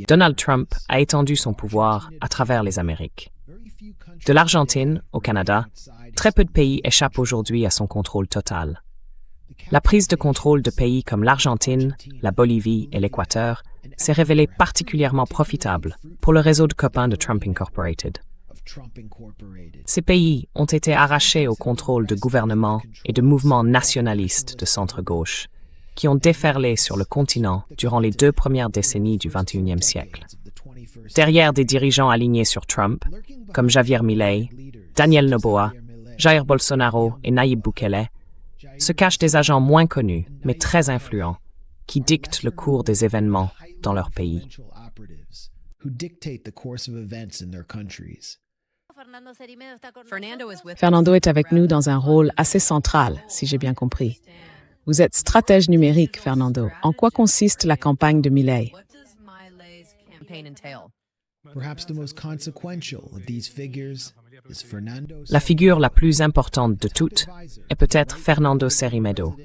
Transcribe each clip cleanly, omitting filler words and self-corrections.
Donald Trump a étendu son pouvoir à travers les Amériques. De l'Argentine au Canada, très peu de pays échappent aujourd'hui à son contrôle total. La prise de contrôle de pays comme l'Argentine, la Bolivie et l'Équateur s'est révélée particulièrement profitable pour le réseau de copains de Trump Incorporated. Ces pays ont été arrachés au contrôle de gouvernements et de mouvements nationalistes de centre-gauche qui ont déferlé sur le continent durant les 2 premières décennies du XXIe siècle. Derrière des dirigeants alignés sur Trump, comme Javier Milei, Daniel Noboa, Jair Bolsonaro et Nayib Bukele, se cachent des agents moins connus, mais très influents, qui dictent le cours des événements dans leur pays. Fernando est avec nous dans un rôle assez central, si j'ai bien compris. Vous êtes stratège numérique, Fernando. En quoi consiste la campagne de Milei? La figure la plus importante de toutes est peut-être Fernando Cerrimedo,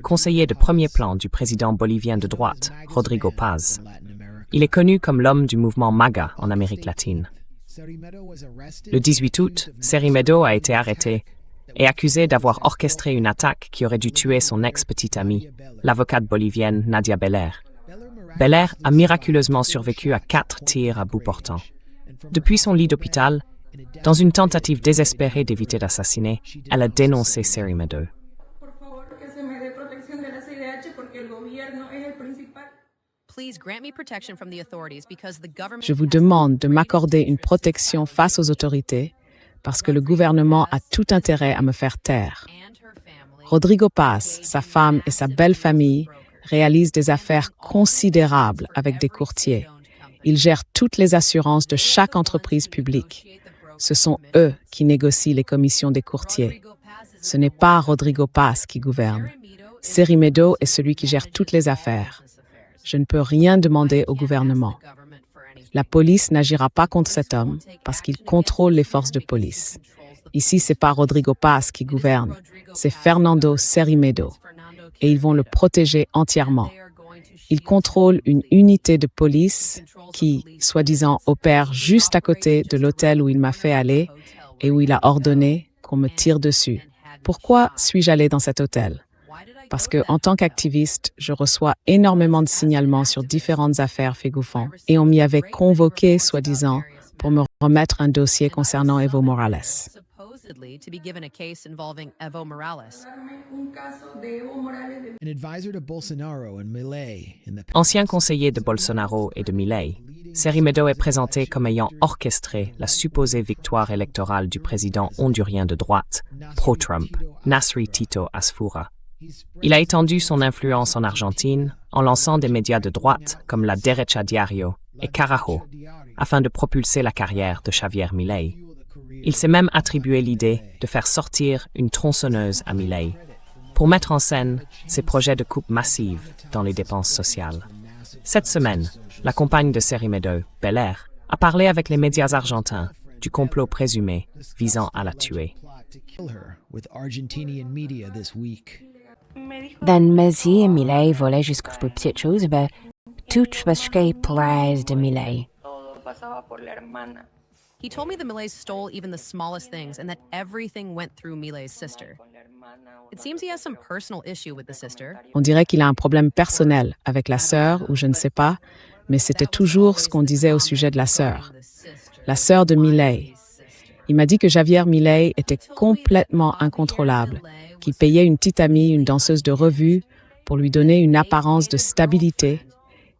conseiller de premier plan du président bolivien de droite, Rodrigo Paz. Il est connu comme l'homme du mouvement MAGA en Amérique latine. Le 18 août, Cerrimedo a été arrêté et accusé d'avoir orchestré une attaque qui aurait dû tuer son ex-petite amie, l'avocate bolivienne Nadia Belair. Belair a miraculeusement survécu à 4 tirs à bout portant. Depuis son lit d'hôpital, dans une tentative désespérée d'éviter d'assassiner, elle a dénoncé Cerrimedo. Je vous demande de m'accorder une protection face aux autorités parce que le gouvernement a tout intérêt à me faire taire. Rodrigo Paz, sa femme et sa belle famille réalisent des affaires considérables avec des courtiers. Ils gèrent toutes les assurances de chaque entreprise publique. Ce sont eux qui négocient les commissions des courtiers. Ce n'est pas Rodrigo Paz qui gouverne. Cerrimedo est celui qui gère toutes les affaires. Je ne peux rien demander au gouvernement. La police n'agira pas contre cet homme parce qu'il contrôle les forces de police. Ici, c'est pas Rodrigo Paz qui gouverne, c'est Fernando Cerrimedo. Et ils vont le protéger entièrement. Il contrôle une unité de police qui, soi-disant, opère juste à côté de l'hôtel où il m'a fait aller et où il a ordonné qu'on me tire dessus. Pourquoi suis-je allé dans cet hôtel? Parce que, en tant qu'activiste, je reçois énormément de signalements sur différentes affaires Fégoufan et on m'y avait convoqué, soi-disant, pour me remettre un dossier concernant Evo Morales. Ancien conseiller de Bolsonaro et de Milei, Cerrimedo est présenté comme ayant orchestré la supposée victoire électorale du président hondurien de droite, pro-Trump, Nasri Tito Asfura. Il a étendu son influence en Argentine en lançant des médias de droite comme la Derecha Diario et Carajo, afin de propulser la carrière de Javier Milei. Il s'est même attribué l'idée de faire sortir une tronçonneuse à Milei pour mettre en scène ses projets de coupe massive dans les dépenses sociales. Cette semaine, la compagne de Cerrimedo, Belair, a parlé avec les médias argentins du complot présumé visant à la tuer. Den mezi Milei volait jusqu'aux plus petites choses, tout parce qu'il plaise de Milei. He told me the Mileis stole even the smallest things and that everything went through Milei's sister. It seems he has some personal issue with the sister. On dirait qu'il a un problème personnel avec la sœur, ou je ne sais pas, mais c'était toujours ce qu'on disait au sujet de la sœur de Milei. Il m'a dit que Javier Milei était complètement incontrôlable, qu'il payait une petite amie, une danseuse de revue, pour lui donner une apparence de stabilité,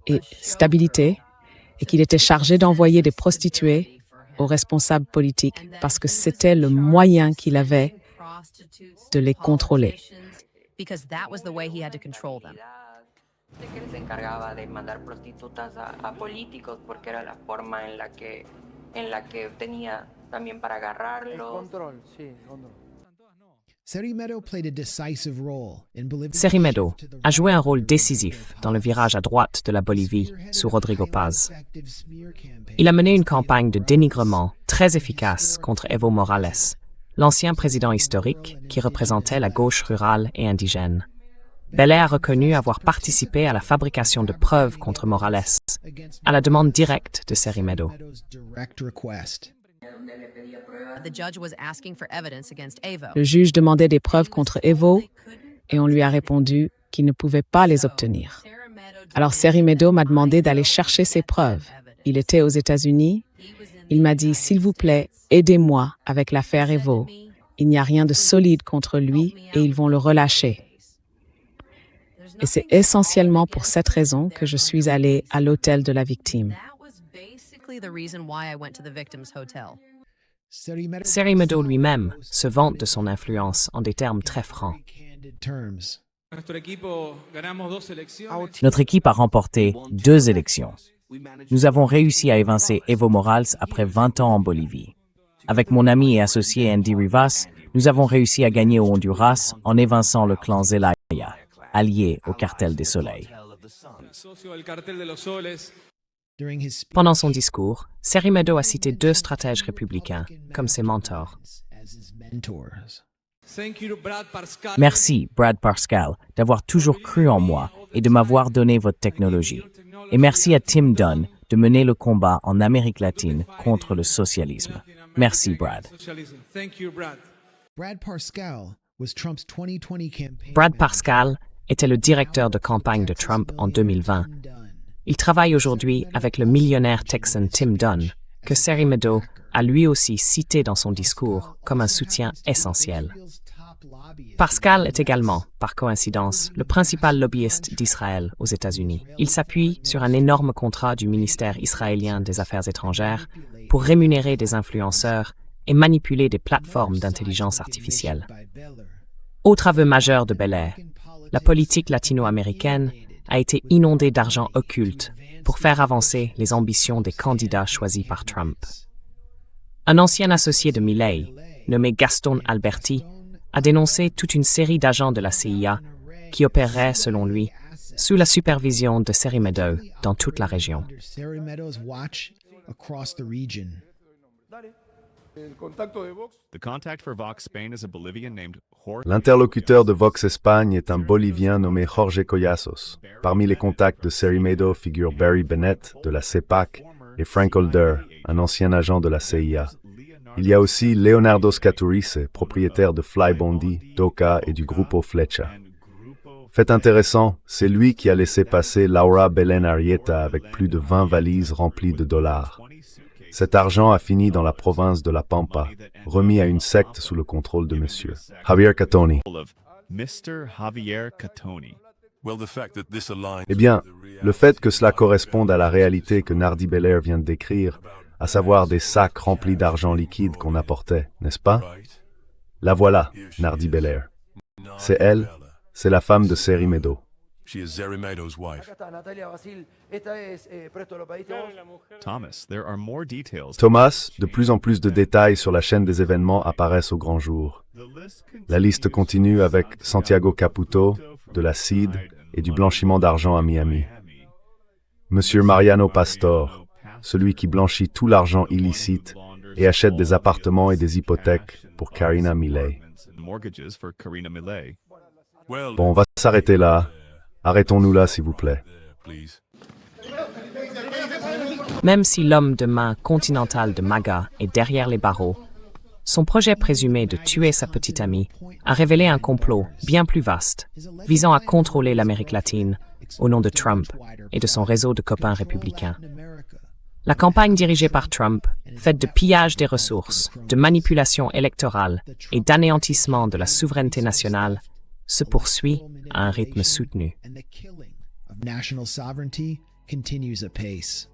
et qu'il était chargé d'envoyer des prostituées aux responsables politiques parce que c'était le moyen qu'il avait de les contrôler. Cerrimedo a joué un rôle décisif dans le virage à droite de la Bolivie sous Rodrigo Paz. Il a mené une campagne de dénigrement très efficace contre Evo Morales, l'ancien président historique qui représentait la gauche rurale et indigène. Bellet a reconnu avoir participé à la fabrication de preuves contre Morales, à la demande directe de Seri Meadow. The judge was asking for evidence against Evo. Le juge demandait des preuves contre Evo et on lui a répondu qu'il ne pouvait pas les obtenir. Alors Seri Meadow m'a demandé d'aller chercher ses preuves. Il était aux États-Unis. Il m'a dit, s'il vous plaît, aidez-moi avec l'affaire Evo. Il n'y a rien de solide contre lui et ils vont le relâcher. Et c'est essentiellement pour cette raison que je suis allée à l'hôtel de la victime. That was basically the reason why I went to the victim's hotel. Seri Meadow lui-même se vante de son influence en des termes très francs. Notre équipe a remporté 2 élections. Nous avons réussi à évincer Evo Morales après 20 ans en Bolivie. Avec mon ami et associé Andy Rivas, nous avons réussi à gagner au Honduras en évinçant le clan Zelaya, allié au cartel des soleils. Pendant son discours, Seri Meadow a cité 2 stratèges républicains comme ses mentors. Merci, Brad Parscale, d'avoir toujours cru en moi et de m'avoir donné votre technologie. Et merci à Tim Dunn de mener le combat en Amérique latine contre le socialisme. Merci, Brad. Brad Parscale était le directeur de campagne de Trump en 2020. Il travaille aujourd'hui avec le millionnaire texan Tim Dunn, que Seri Meadow a lui aussi cité dans son discours comme un soutien essentiel. Parscale est également, par coïncidence, le principal lobbyiste d'Israël aux États-Unis. Il s'appuie sur un énorme contrat du ministère israélien des Affaires étrangères pour rémunérer des influenceurs et manipuler des plateformes d'intelligence artificielle. Autre aveu majeur de Bellet, la politique latino-américaine a été inondée d'argent occulte pour faire avancer les ambitions des candidats choisis par Trump. Un ancien associé de Milei, nommé Gaston Alberti, a dénoncé toute une série d'agents de la CIA qui opéreraient, selon lui, sous la supervision de Seri Meadow dans toute la région. L'interlocuteur de Vox Espagne est un Bolivien nommé Jorge Collazos. Parmi les contacts de Seri Meadow figurent Barry Bennett de la CEPAC et Frank Holder, un ancien agent de la CIA. Il y a aussi Leonardo Scaturice, propriétaire de Flybondi, Doca et du Grupo Flecha. Fait intéressant, c'est lui qui a laissé passer Laura Belén Arrieta avec plus de 20 valises remplies de dollars. Cet argent a fini dans la province de La Pampa, remis à une secte sous le contrôle de Monsieur Javier Catoni. Eh bien, le fait que cela corresponde à la réalité que Nardi Belair vient de décrire, à savoir des sacs remplis d'argent liquide qu'on apportait, n'est-ce pas? La voilà, Nardi Belair. C'est elle, c'est la femme de Seri Meadow. Thomas, de plus en plus de détails sur la chaîne des événements apparaissent au grand jour. La liste continue avec Santiago Caputo, de la CID et du blanchiment d'argent à Miami. Monsieur Mariano Pastor, celui qui blanchit tout l'argent illicite et achète des appartements et des hypothèques pour Karina Milei. Bon, on va s'arrêter là. Arrêtons-nous là, s'il vous plaît. Même si l'homme de main continental de MAGA est derrière les barreaux, son projet présumé de tuer sa petite amie a révélé un complot bien plus vaste, visant à contrôler l'Amérique latine au nom de Trump et de son réseau de copains républicains. La campagne dirigée par Trump, faite de pillage des ressources, de manipulation électorale et d'anéantissement de la souveraineté nationale, se poursuit à un rythme soutenu. National sovereignty continues apace.